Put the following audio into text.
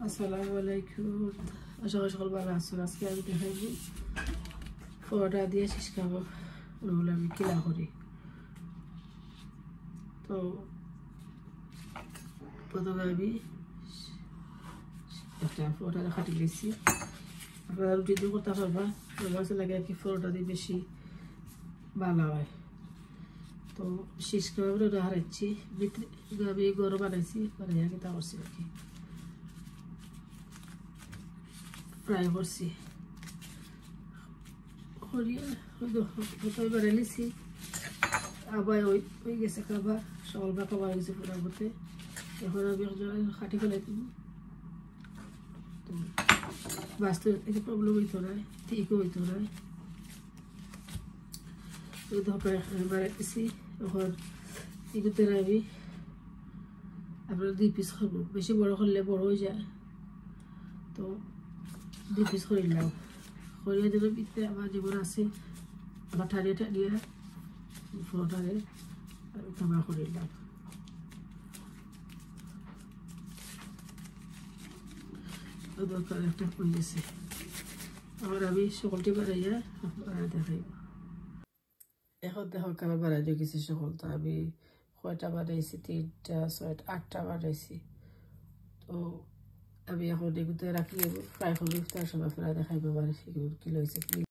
আসসালামু আলাইকুম। আশা করি সকল ভালো আছেন। আজকে আমি দেখাইব পরোটা দিয়ে শিশ কাবাব রোল আমি কিলা করি। তো প্রথমে আমি একটা পরোটা কাটি দিয়েছি। আপনারা রুটি দিয়ে করতে পারবা, আমার লাগে আর কি পরোটা দিয়ে বেশি ভালো হয়। তো শিশ কাবাব রোল হারাচ্ছি, ভিতরে আমি গরম বানাইছি, বানাইয়া কিতা করছি আর কি ফ্রাই করছি বানাই নিছি। আবার ওই গেছে খাবার সকালবেলা খাবার হয়েছে পুরা মতে। এখন আমি খাটি ফেলাই দিব। তো বাস্তু একটু প্রবলেম হইতো না, ঠিকও হইতো না। ওই ধপায় বাড়াইতেছি। এখন এগুলোতে আমি আপনারা 2 পিস খাবো, বেশি বড় করলে বড় হয়ে যায়। তো 2 পিস করে নিলাম, করিয়ে দিল পিঠে আমার যেমন আছে আবার ঠাড়িয়ে ঠাড়িয়ে পরোটারে তামা করে নিলাম। দরকার একটা হয়ে গেছে। আবার আমি সকলটি বানাইয়া আপনারা দেখাইব। এখন দেখো কাবার বানাই দিয়ে গেছি সকল। তো আমি কয়টা বানাইছি, 3টা 6টা 8টা বানাইছি। তো আমি এখন এগুলোতে রাখি ফ্রাই করবো, তার সময় আপনারা দেখাইবো আমার এগুলো কি হয়েছে।